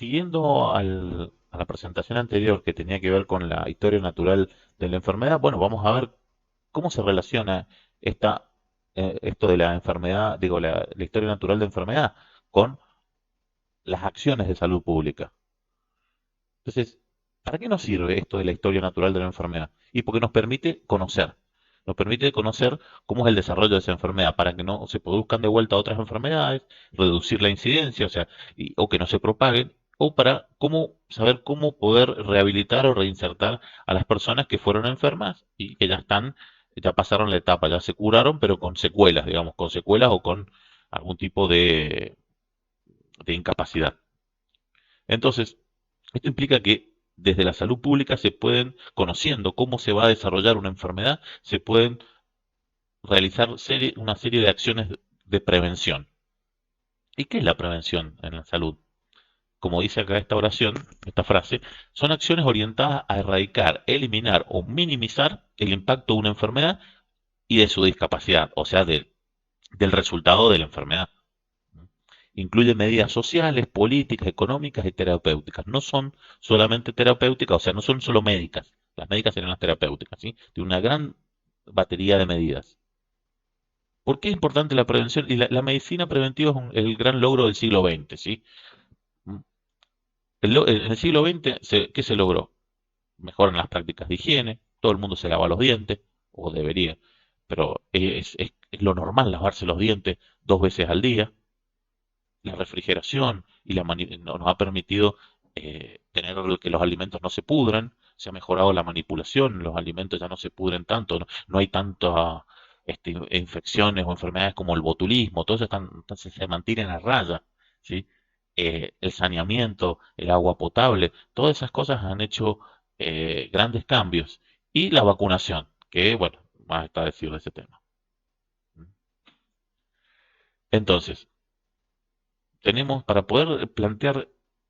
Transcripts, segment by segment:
siguiendo a la presentación anterior que tenía que ver con la historia natural de la enfermedad, bueno, vamos a ver cómo se relaciona esto de la enfermedad, digo, la historia natural de enfermedad con las acciones de salud pública. Entonces, ¿para qué nos sirve esto de la historia natural de la enfermedad? Y porque nos permite conocer cómo es el desarrollo de esa enfermedad, para que no se produzcan de vuelta otras enfermedades, reducir la incidencia, o sea, o que no se propaguen, o para saber cómo poder rehabilitar o reinsertar a las personas que fueron enfermas y que ya pasaron la etapa, ya se curaron, pero con secuelas, digamos, con secuelas o con algún tipo de incapacidad. Entonces, esto implica que desde la salud pública conociendo cómo se va a desarrollar una enfermedad, se pueden realizar una serie de acciones de prevención. ¿Y qué es la prevención en la salud? Como dice acá esta oración, esta frase, son acciones orientadas a erradicar, eliminar o minimizar el impacto de una enfermedad y de su discapacidad, o sea, del resultado de la enfermedad. Incluye medidas sociales, políticas, económicas y terapéuticas. No son solamente terapéuticas, o sea, no son solo médicas. Las médicas serían las terapéuticas, ¿sí? De una gran batería de medidas. ¿Por qué es importante la prevención? Y la medicina preventiva es el gran logro del siglo XX, ¿sí? En el siglo XX, ¿qué se logró? Mejoran las prácticas de higiene, todo el mundo se lava los dientes, o debería, pero es lo normal lavarse los dientes 2 veces al día. La refrigeración nos ha permitido tener que los alimentos no se pudran, se ha mejorado la manipulación, los alimentos ya no se pudren tanto, no hay tantas infecciones o enfermedades como el botulismo, todo eso entonces se mantienen a raya, ¿sí? El saneamiento, el agua potable, todas esas cosas han hecho grandes cambios. Y la vacunación, que bueno, más está decir de ese tema. Entonces, tenemos para poder plantear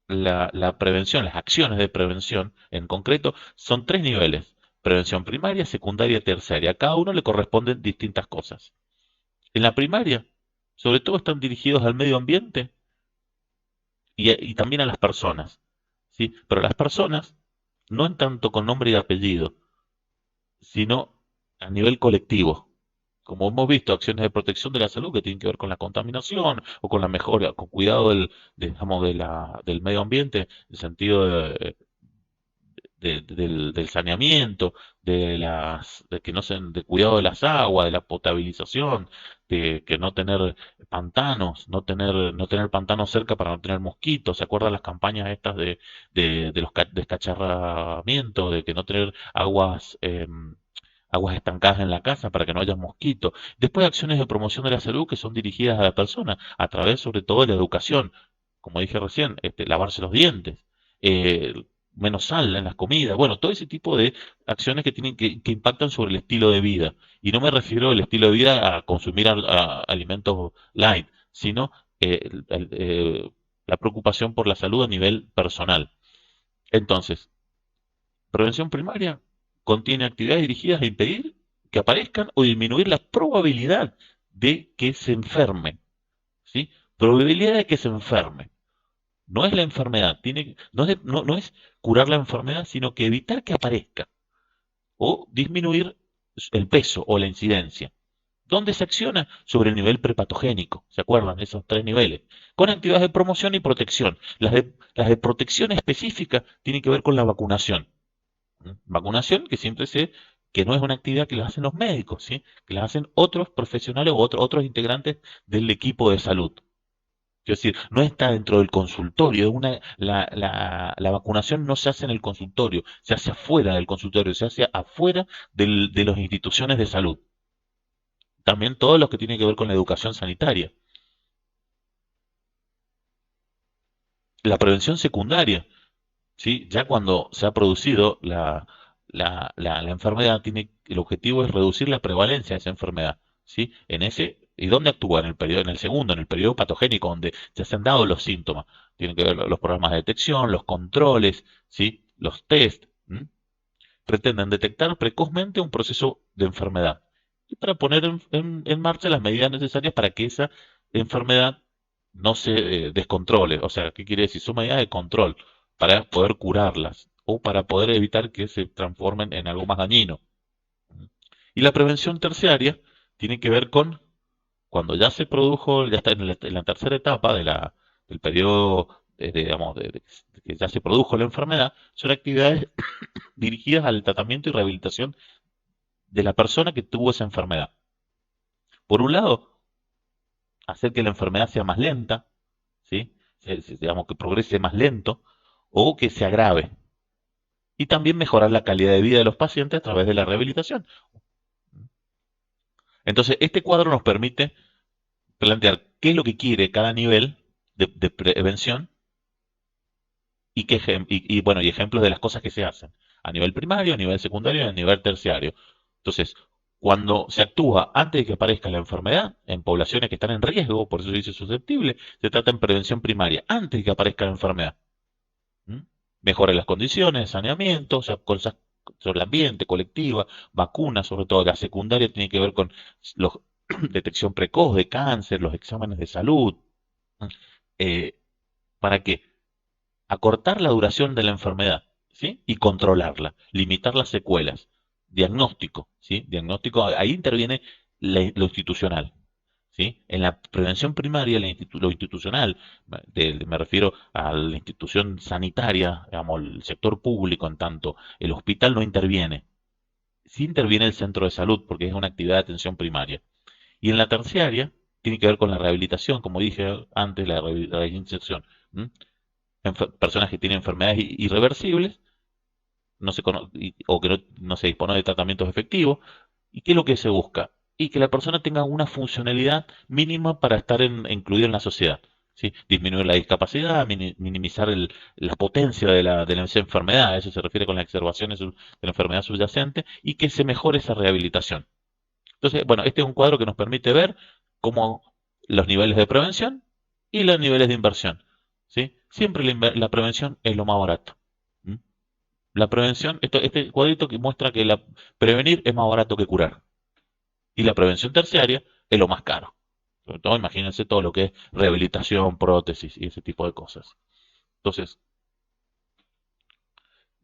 la prevención, las acciones de prevención en concreto, son 3 niveles: prevención primaria, secundaria y terciaria. A cada uno le corresponden distintas cosas. En la primaria, sobre todo están dirigidos al medio ambiente y también a las personas, ¿sí? Pero las personas, no en tanto con nombre y apellido, sino a nivel colectivo. Como hemos visto, acciones de protección de la salud que tienen que ver con la contaminación o con la mejora, con cuidado digamos, del medio ambiente, en el sentido del saneamiento, de que no se, de cuidado de las aguas, de la potabilización, de que no tener pantanos, no tener pantanos cerca para no tener mosquitos. ¿Se acuerdan las campañas estas de los descacharramientos, de que no tener aguas estancadas en la casa para que no haya mosquitos? Después acciones de promoción de la salud que son dirigidas a la persona a través sobre todo de la educación, como dije recién, lavarse los dientes, menos sal en las comidas, bueno, todo ese tipo de acciones que impactan sobre el estilo de vida. Y no me refiero al estilo de vida a consumir alimentos light, sino la preocupación por la salud a nivel personal. Entonces, prevención primaria contiene actividades dirigidas a impedir que aparezcan o disminuir la probabilidad de que se enferme, ¿sí? Probabilidad de que se enferme. No es la enfermedad, no es curar la enfermedad, sino que evitar que aparezca o disminuir el peso o la incidencia. ¿Dónde se acciona? Sobre el nivel prepatogénico, ¿se acuerdan? Esos 3 niveles. Con actividades de promoción y protección. Las de protección específica tienen que ver con la vacunación. Vacunación que que no es una actividad que la hacen los médicos, ¿sí? Que la hacen otros profesionales o otros integrantes del equipo de salud. Quiero decir, no está dentro del consultorio. La vacunación no se hace en el consultorio, se hace afuera del consultorio, se hace afuera de las instituciones de salud. También todo lo que tiene que ver con la educación sanitaria. La prevención secundaria, ¿sí? Ya cuando se ha producido la enfermedad, el objetivo es reducir la prevalencia de esa enfermedad, ¿sí? ¿Y dónde actúa? En el segundo, en el periodo patogénico, donde ya se han dado los síntomas. Tienen que ver los programas de detección, los controles, ¿sí? Los test. Pretenden detectar precozmente un proceso de enfermedad y para poner en marcha las medidas necesarias para que esa enfermedad no se descontrole. O sea, ¿qué quiere decir? Son medidas de control para poder curarlas o para poder evitar que se transformen en algo más dañino. Y la prevención terciaria tiene que ver con cuando ya se produjo, ya está en la tercera etapa del periodo, digamos, de que ya se produjo la enfermedad, son actividades dirigidas al tratamiento y rehabilitación de la persona que tuvo esa enfermedad. Por un lado, hacer que la enfermedad sea más lenta, ¿sí? Digamos que progrese más lento o que se agrave. Y también mejorar la calidad de vida de los pacientes a través de la rehabilitación. Entonces, este cuadro nos permite plantear qué es lo que quiere cada nivel de prevención y, bueno, y ejemplos de las cosas que se hacen a nivel primario, a nivel secundario y a nivel terciario. Entonces, cuando se actúa antes de que aparezca la enfermedad, en poblaciones que están en riesgo, por eso se dice susceptible, se trata en prevención primaria, antes de que aparezca la enfermedad. ¿Mm? Mejora las condiciones de saneamiento, o sea, cosas sobre el ambiente, colectiva, vacunas, sobre todo la secundaria tiene que ver con la detección precoz de cáncer, los exámenes de salud. ¿Mm? Eh, ¿Para qué? Acortar la duración de la enfermedad, ¿sí? Y controlarla, limitar las secuelas. Diagnóstico, ¿sí? Diagnóstico, ahí interviene lo institucional, ¿sí? En la prevención primaria, lo institucional, me refiero a la institución sanitaria, digamos, el sector público en tanto, el hospital no interviene. Sí interviene el centro de salud porque es una actividad de atención primaria. Y en la terciaria, tiene que ver con la rehabilitación, como dije antes, la reinserción. ¿M? Personas que tienen enfermedades irreversibles no se o que no se dispone de tratamientos efectivos. ¿Y qué es lo que se busca? Y que la persona tenga una funcionalidad mínima para estar incluido en la sociedad. ¿Sí? Disminuir la discapacidad, minimizar la potencia de la enfermedad, a eso se refiere con las exacerbaciones de la enfermedad subyacente, y que se mejore esa rehabilitación. Entonces, bueno, este es un cuadro que nos permite ver cómo los niveles de prevención y los niveles de inversión. ¿Sí? Siempre la prevención es lo más barato. ¿Mm? La prevención, este cuadrito que muestra que prevenir es más barato que curar. Y la prevención terciaria es lo más caro. Sobre todo, imagínense todo lo que es rehabilitación, prótesis y ese tipo de cosas. Entonces,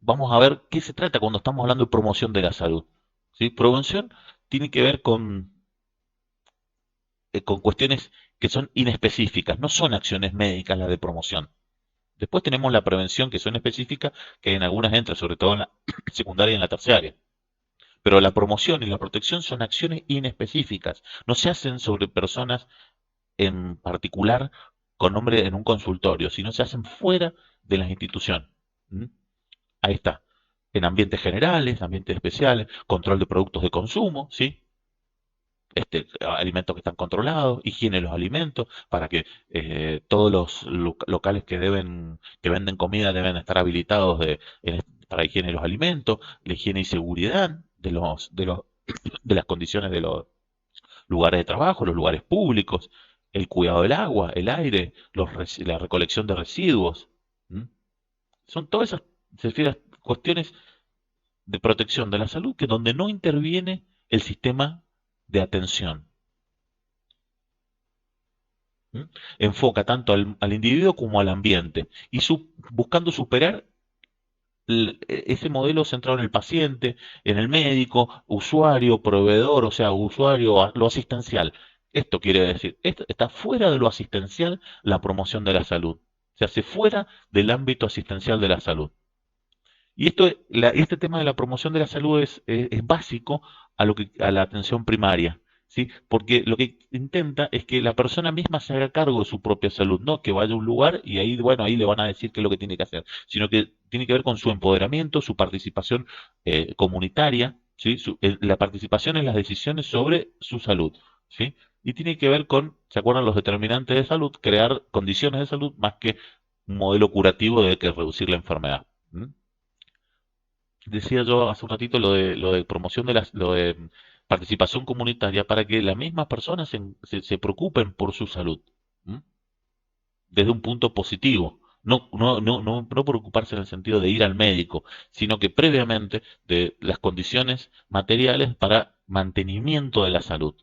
vamos a ver qué se trata cuando estamos hablando de promoción de la salud. ¿Sí? Prevención tiene que ver con cuestiones que son inespecíficas, no son acciones médicas las de promoción. Después tenemos la prevención que son específicas, que en algunas entra, sobre todo en la secundaria y en la terciaria. Pero la promoción y la protección son acciones inespecíficas, no se hacen sobre personas en particular con nombre en un consultorio, sino se hacen fuera de las instituciones. ¿Mm? Ahí está. En ambientes generales, ambientes especiales, control de productos de consumo, ¿sí? Alimentos que están controlados, higiene de los alimentos, para que todos los locales que venden comida deben estar habilitados para higiene de los alimentos, la higiene y seguridad de las condiciones de los lugares de trabajo, los lugares públicos, el cuidado del agua, el aire, la recolección de residuos. ¿Mm? Son todas esas, se refiere a cuestiones de protección de la salud que donde no interviene el sistema de atención. ¿Mm? Enfoca tanto al individuo como al ambiente y buscando superar ese modelo centrado en el paciente, en el médico, usuario, proveedor, o sea, usuario, lo asistencial. Esto quiere decir, esto está fuera de lo asistencial la promoción de la salud. Se hace fuera del ámbito asistencial de la salud. Y este tema de la promoción de la salud es básico a la atención primaria, ¿sí? Porque lo que intenta es que la persona misma se haga cargo de su propia salud, no que vaya a un lugar y ahí, bueno, ahí le van a decir qué es lo que tiene que hacer, sino que tiene que ver con su empoderamiento, su participación comunitaria, ¿sí? La participación en las decisiones sobre su salud, ¿sí? Y tiene que ver con, ¿se acuerdan los determinantes de salud? Crear condiciones de salud más que un modelo curativo de que reducir la enfermedad. ¿M? Decía yo hace un ratito lo de promoción lo de participación comunitaria para que las mismas personas se preocupen por su salud, ¿m? Desde un punto positivo. No preocuparse en el sentido de ir al médico, sino que previamente de las condiciones materiales para mantenimiento de la salud.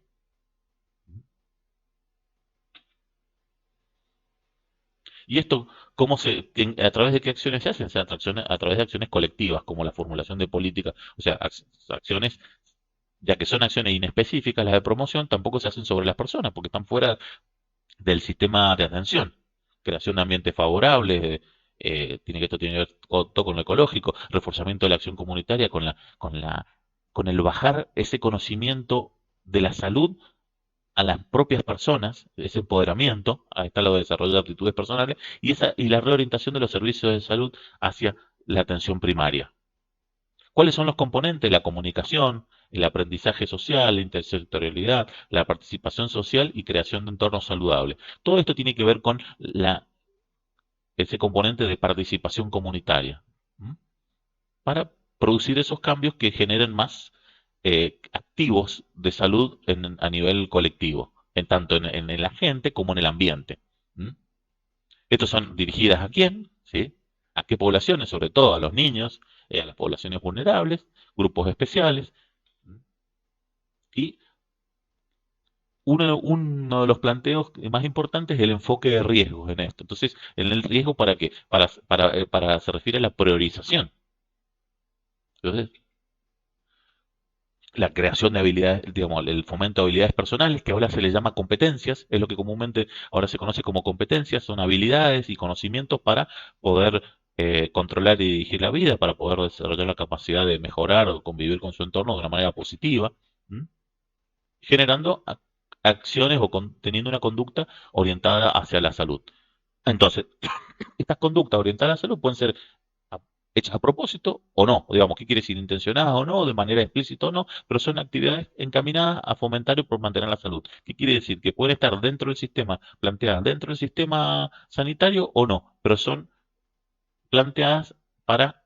¿Y esto a través de qué acciones se hacen? Se hacen a través de acciones colectivas, como la formulación de políticas, o sea, acciones, ya que son acciones inespecíficas, las de promoción, tampoco se hacen sobre las personas, porque están fuera del sistema de atención. Creación de ambientes favorables, esto tiene que ver todo con lo ecológico, reforzamiento de la acción comunitaria con el bajar ese conocimiento de la salud a las propias personas, ese empoderamiento, ahí está lo de desarrollo de aptitudes personales, y la reorientación de los servicios de salud hacia la atención primaria. ¿Cuáles son los componentes? La comunicación, el aprendizaje social, la intersectorialidad, la participación social y creación de entornos saludables. Todo esto tiene que ver con ese componente de participación comunitaria, ¿m? Para producir esos cambios que generen más activos de salud a nivel colectivo, tanto en la gente como en el ambiente. ¿M? Estos son dirigidas a quién, ¿sí? A qué poblaciones, sobre todo a los niños, a las poblaciones vulnerables, grupos especiales. Y uno de los planteos más importantes es el enfoque de riesgos en esto. Entonces, ¿en el riesgo para qué? Se refiere a la priorización. Entonces, la creación de habilidades, digamos, el fomento de habilidades personales, que ahora se le llama competencias, es lo que comúnmente ahora se conoce como competencias, son habilidades y conocimientos para poder controlar y dirigir la vida, para poder desarrollar la capacidad de mejorar o convivir con su entorno de una manera positiva, ¿m? Generando acciones o teniendo una conducta orientada hacia la salud. Entonces, estas conductas orientadas a la salud pueden ser a- hechas a propósito o no, digamos, ¿qué quiere decir? Intencionadas o no, de manera explícita o no, pero son actividades encaminadas a fomentar y por mantener la salud. ¿Qué quiere decir? Que pueden estar dentro del sistema, planteadas dentro del sistema sanitario o no, pero son planteadas para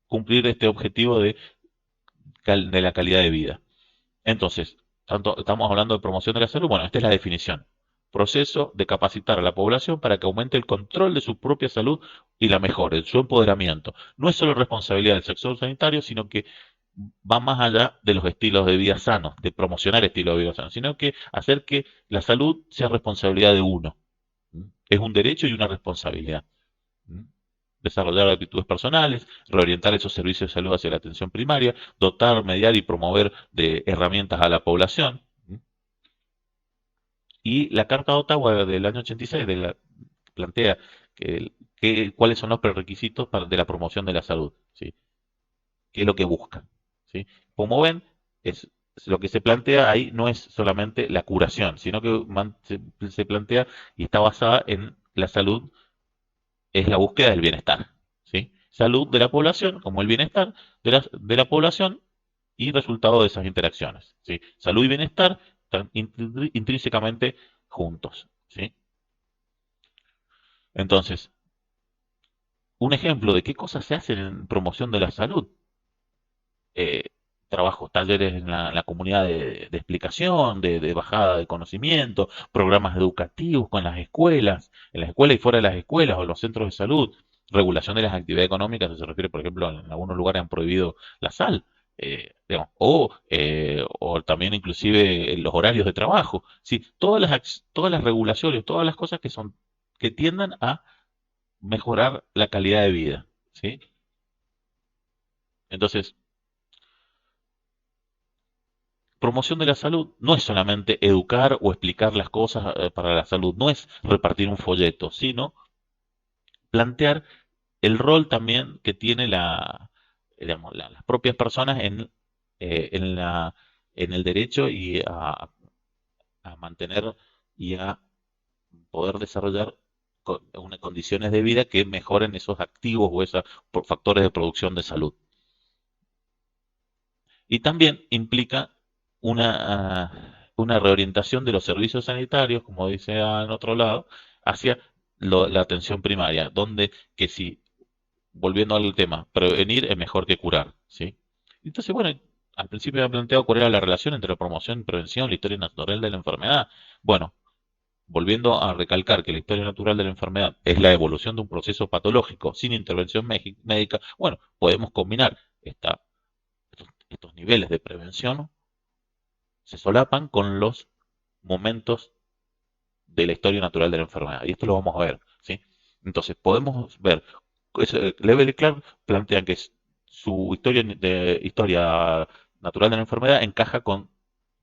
cumplir este objetivo de la calidad de vida. Entonces, estamos hablando de promoción de la salud. Bueno, esta es la definición. Proceso de capacitar a la población para que aumente el control de su propia salud y la mejore, su empoderamiento. No es solo responsabilidad del sector sanitario, sino que va más allá de los estilos de vida sanos, de promocionar estilos de vida sanos, sino que hacer que la salud sea responsabilidad de uno. ¿Mm? Es un derecho y una responsabilidad. ¿Mm? Desarrollar actitudes personales, reorientar esos servicios de salud hacia la atención primaria, dotar, mediar y promover de herramientas a la población. ¿M? Y la Carta de Ottawa del año 86 plantea cuáles son los prerequisitos de la promoción de la salud, ¿sí? ¿Qué es lo que busca? ¿Sí? Como ven, es, lo que se plantea ahí no es solamente la curación, sino que se plantea y está basada en la salud, es la búsqueda del bienestar, ¿sí? Salud de la población, como el bienestar de la población y resultado de esas interacciones, ¿sí? Salud y bienestar están intrínsecamente juntos, ¿sí? Entonces, un ejemplo de qué cosas se hacen en promoción de la salud. eh, Trabajos, talleres en la comunidad de explicación, de bajada de conocimiento, programas educativos con las escuelas, en las escuelas y fuera de las escuelas o los centros de salud, regulación de las actividades económicas, si se refiere, por ejemplo, en algunos lugares han prohibido la sal, digamos, o también inclusive los horarios de trabajo, sí, todas las regulaciones, todas las cosas que tiendan a mejorar la calidad de vida, ¿sí? Entonces, promoción de la salud no es solamente educar o explicar las cosas para la salud, no es repartir un folleto, sino plantear el rol también que tiene digamos, las propias personas en en el derecho y a mantener y a poder desarrollar unas condiciones de vida que mejoren esos activos o esos factores de producción de salud. Y también implica una reorientación de los servicios sanitarios, como dice en otro lado, hacia la atención primaria, donde que si, volviendo al tema, prevenir es mejor que curar, ¿sí? Entonces, bueno, al principio me he planteado cuál era la relación entre promoción y prevención, la historia natural de la enfermedad. Bueno, volviendo a recalcar que la historia natural de la enfermedad es la evolución de un proceso patológico sin intervención médica, bueno, podemos combinar estos niveles de prevención se solapan con los momentos de la historia natural de la enfermedad. Y esto lo vamos a ver. ¿sí? Entonces, podemos ver, Level y Clark plantean que su historia natural de la enfermedad encaja con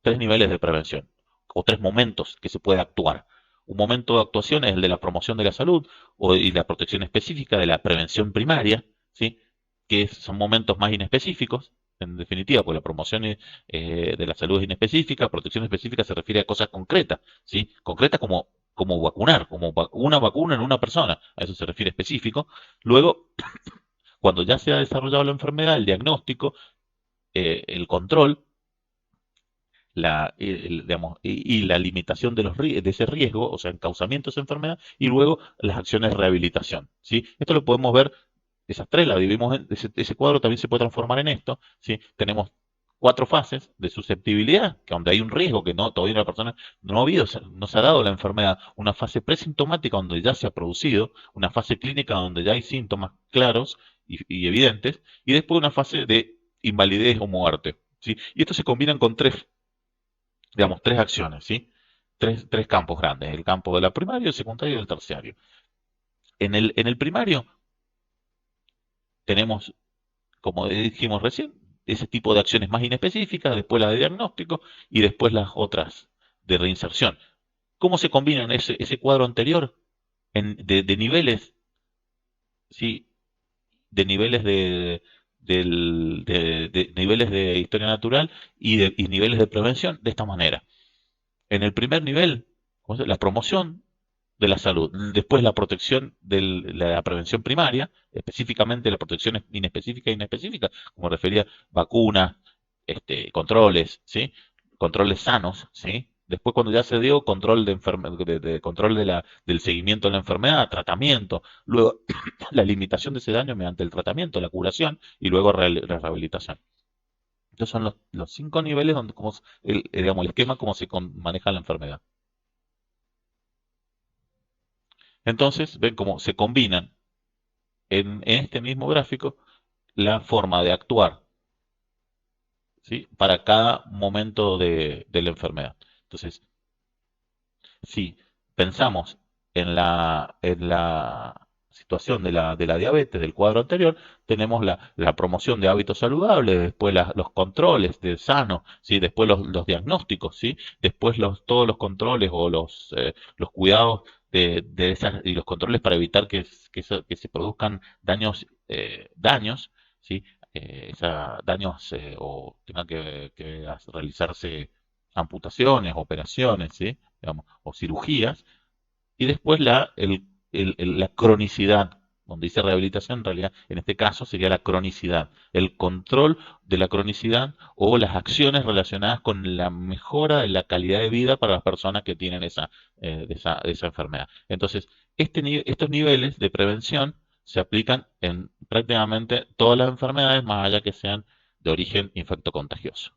tres niveles de prevención, o tres momentos que se puede actuar. Un momento de actuación es el de la promoción de la salud y la protección específica de la prevención primaria, ¿sí? Que son momentos más inespecíficos, en definitiva, pues la promoción de la salud es inespecífica, protección específica se refiere a cosas concretas, ¿sí? Concretas como vacunar, una vacuna en una persona, a eso se refiere específico. Luego, cuando ya se ha desarrollado la enfermedad, el diagnóstico, el control, digamos, y la limitación de ese riesgo, o sea, encauzamiento de esa enfermedad, y luego las acciones de rehabilitación, ¿sí? Esto lo podemos ver, esas tres las dividimos, ese cuadro también se puede transformar en esto, ¿sí? Tenemos cuatro fases de susceptibilidad, que donde hay un riesgo que todavía la persona no ha habido, no se ha dado la enfermedad, una fase presintomática donde ya se ha producido, una fase clínica donde ya hay síntomas claros y evidentes, y después una fase de invalidez o muerte, ¿sí? Y esto se combinan con digamos, tres acciones, ¿sí? Tres campos grandes, el campo de la primaria, el secundario y el terciario. En el primario tenemos, como dijimos recién, ese tipo de acciones más inespecíficas, después la de diagnóstico y después las otras de reinserción. ¿Cómo se combinan ese cuadro anterior de niveles, ¿sí? De niveles de niveles de historia natural y niveles de prevención de esta manera? En el primer nivel, la promoción de la salud, después la protección de la prevención primaria, específicamente la protección inespecífica e inespecífica, como refería vacunas, controles, ¿sí? Controles sanos, ¿sí? Después cuando ya se dio control control del seguimiento de la enfermedad, tratamiento, luego la limitación de ese daño mediante el tratamiento, la curación y luego la rehabilitación. Estos son los cinco niveles donde, digamos, el esquema cómo maneja la enfermedad. Entonces, ven cómo se combinan en este mismo gráfico la forma de actuar, ¿sí? Para cada momento de la enfermedad. Entonces, si pensamos en la situación de la diabetes del cuadro anterior, tenemos la promoción de hábitos saludables, después los controles de sano, ¿sí? Después los diagnósticos, ¿sí? Después todos los controles o los cuidados de esas, y los controles para evitar que se produzcan daños, ¿sí? Daños o tengan que realizarse amputaciones, operaciones, ¿sí? Digamos, o cirugías, y después la cronicidad, donde dice rehabilitación, en realidad en este caso sería la cronicidad, el control de la cronicidad o las acciones relacionadas con la mejora de la calidad de vida para las personas que tienen esa enfermedad. Entonces, estos niveles de prevención se aplican en prácticamente todas las enfermedades, más allá que sean de origen infectocontagioso.